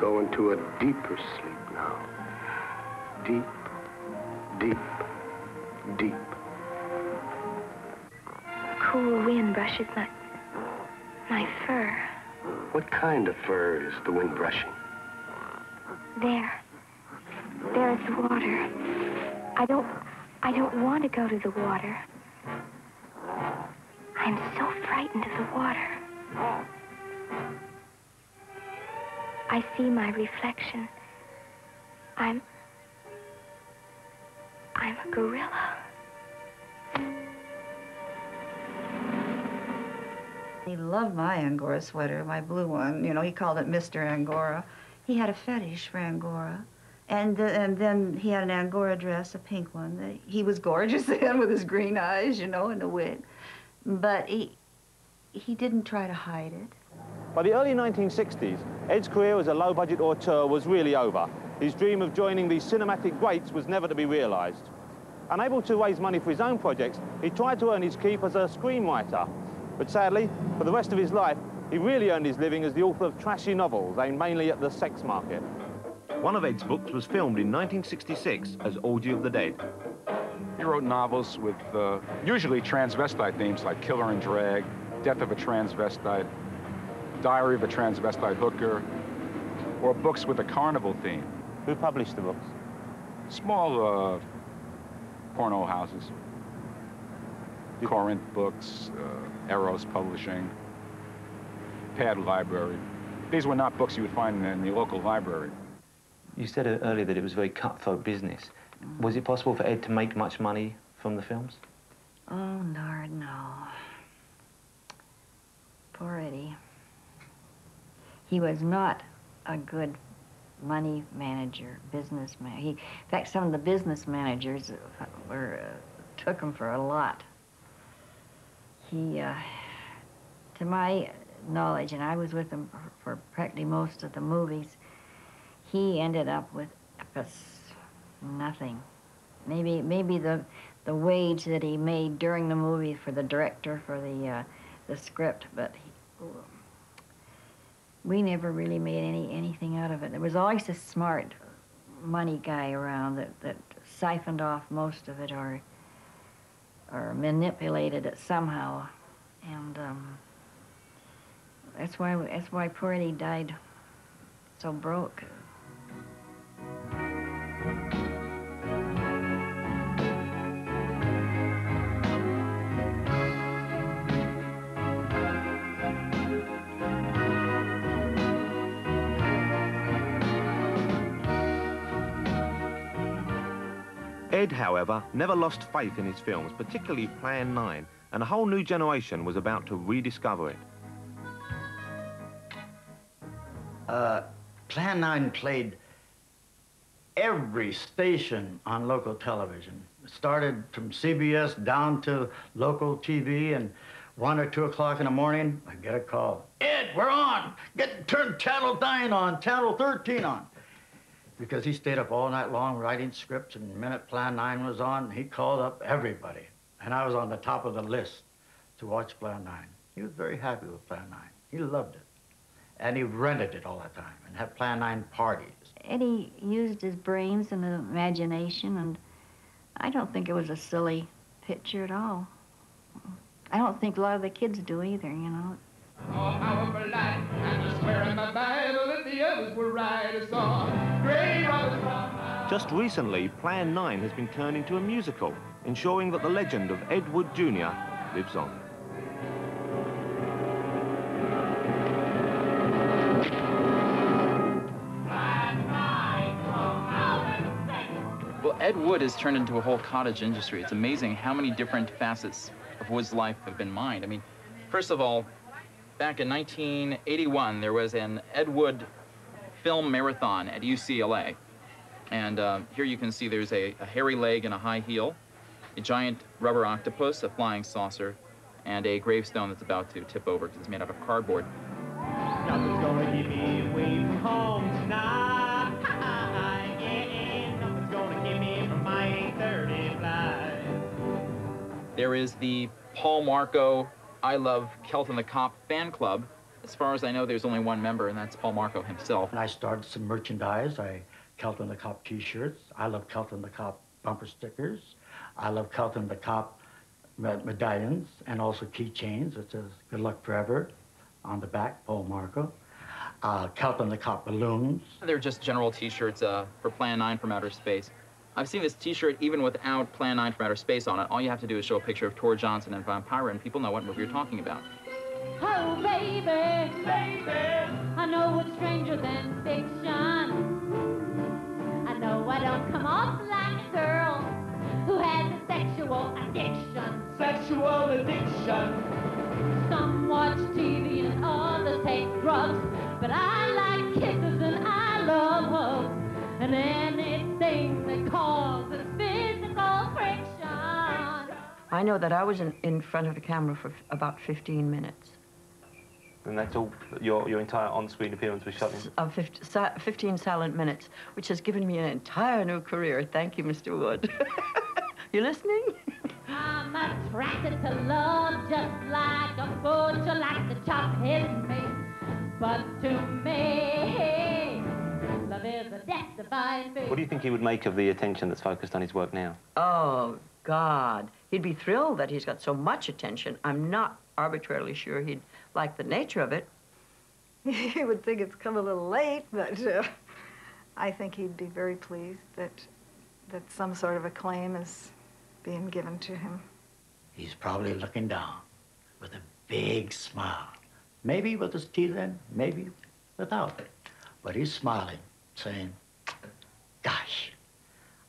go into a deeper sleep now. Deep, deep, deep. Cool wind brushes my fur. What kind of fur is the wind brushing? There's the water. I don't want to go to the water. I'm so frightened of the water. I see my reflection. I'm a gorilla. He loved my Angora sweater, my blue one. You know, he called it Mr. Angora. He had a fetish for Angora. And then he had an Angora dress, a pink one. He was gorgeous then with his green eyes, you know, and the wig. But he didn't try to hide it. By the early 1960s, Ed's career as a low-budget auteur was really over. His dream of joining the cinematic greats was never to be realised. Unable to raise money for his own projects, he tried to earn his keep as a screenwriter. But sadly, for the rest of his life, he really earned his living as the author of trashy novels aimed mainly at the sex market. One of Ed's books was filmed in 1966 as Orgy of the Dead. He wrote novels with usually transvestite themes like Killer and Drag, Death of a Transvestite, Diary of a Transvestite Hooker, or books with a carnival theme. Who published the books? Small porno houses. Corinth Books, Eros Publishing, Pad Library. These were not books you would find in the local library. You said earlier that it was very cutthroat business. Was it possible for Ed to make much money from the films? Oh, Lord, no. Poor Eddie. He was not a good money manager, businessman. In fact, some of the business managers took him for a lot. He, to my knowledge, and I was with him for practically most of the movies, he ended up with nothing. Maybe the wage that he made during the movie for the director for the script, but we never really made anything out of it. There was always a smart money guy around that siphoned off most of it or manipulated it somehow, and that's why poor Eddie died so broke. Ed, however, never lost faith in his films, particularly Plan 9, and a whole new generation was about to rediscover it. Plan 9 played every station on local television. It started from CBS down to local TV, and 1 or 2 o'clock in the morning, I get a call. Ed, we're on! Turn Channel 9 on, Channel 13 on. Because he stayed up all night long writing scripts, and the minute Plan 9 was on, he called up everybody. And I was on the top of the list to watch Plan 9. He was very happy with Plan 9. He loved it. And he rented it all the time and had Plan 9 parties. Eddie used his brains and imagination, and I don't think it was a silly picture at all. I don't think a lot of the kids do either, you know. Oh, powerful light, and I swear in my Bible that the others were right. I saw Gray Robert. Just recently, Plan 9 has been turned into a musical, ensuring that the legend of Ed Wood Jr. lives on. Well, Ed Wood has turned into a whole cottage industry. It's amazing how many different facets of Wood's life have been mined. I mean, first of all, back in 1981, there was an Ed Wood film marathon at UCLA. And here you can see there's a hairy leg and a high heel, a giant rubber octopus, a flying saucer, and a gravestone that's about to tip over because it's made out of cardboard. Nothing's gonna keep me away from home tonight. Yeah, nothing's gonna keep me from my 8:30 flight. There is the Paul Marco I Love Kelton the Cop fan club, As far as I know, there's only one member, and that's Paul Marco himself. And I started some merchandise. Kelton the Cop T-shirts. I love Kelton the Cop bumper stickers. I love Kelton the Cop medallions and also keychains. It says "Good Luck Forever" on the back, Paul Marco. Kelton the Cop balloons. They're just general T-shirts for Plan 9 from Outer Space. I've seen this T-shirt even without Plan 9 from Outer Space on it. All you have to do is show a picture of Tor Johnson and Vampira, and people know what movie you're talking about. Oh, baby, baby, I know it's stranger than fiction. I know I don't come off like a girl who has a sexual addiction. Sexual addiction. Some watch TV and others take drugs, but I like kisses and I love hugs and anything that causes physical friction. I know that I was in front of the camera for about 15 minutes. And that's all, your entire on-screen appearance was shot in? 15 silent minutes, which has given me an entire new career. Thank you, Mr. Wood. You listening? I'm attracted to love just like a butcher likes to chop his meat. But to me, love is a death-defying fate. What do you think he would make of the attention that's focused on his work now? Oh, God. He'd be thrilled that he's got so much attention. I'm not arbitrarily sure he'd like the nature of it. He would think it's come a little late, but I think he'd be very pleased that some sort of acclaim is being given to him. He's probably looking down with a big smile. Maybe with his teeth in, maybe without it. But he's smiling, saying, gosh,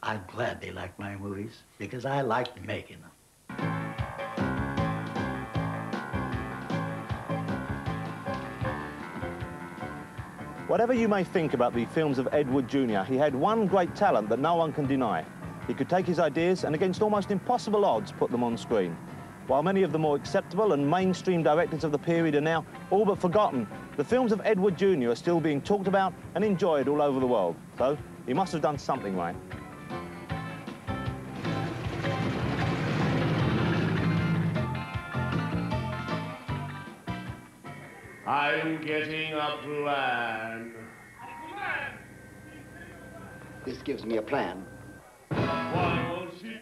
I'm glad they like my movies because I like making them. Whatever you may think about the films of Ed Wood Jr., he had one great talent that no one can deny. He could take his ideas and against almost impossible odds put them on screen. While many of the more acceptable and mainstream directors of the period are now all but forgotten, the films of Ed Wood Jr. are still being talked about and enjoyed all over the world. So he must have done something right. I'm getting a plan. This gives me a plan. One will shoot,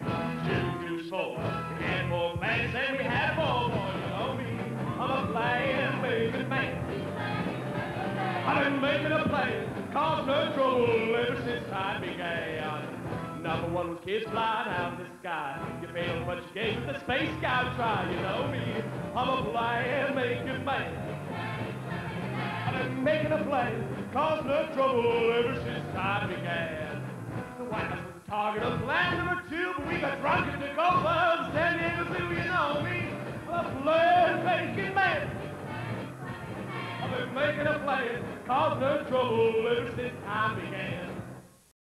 two soul. We had 4 plans and we had 4 more. You know me, I'm a plan-making man. I've been making a plan, caused no trouble ever since time began. Number 1 was kids flying out of the sky. You failed what you gave with the space scout try. You know me, I'm a plan-making man. I've been making a plan, caused no trouble ever since time began. The White House was the target of plan number 2, but we got drunk at the golf club in San Diego Zoo. You know me, a plan-making man. I've been making a plan, caused no trouble ever since time began.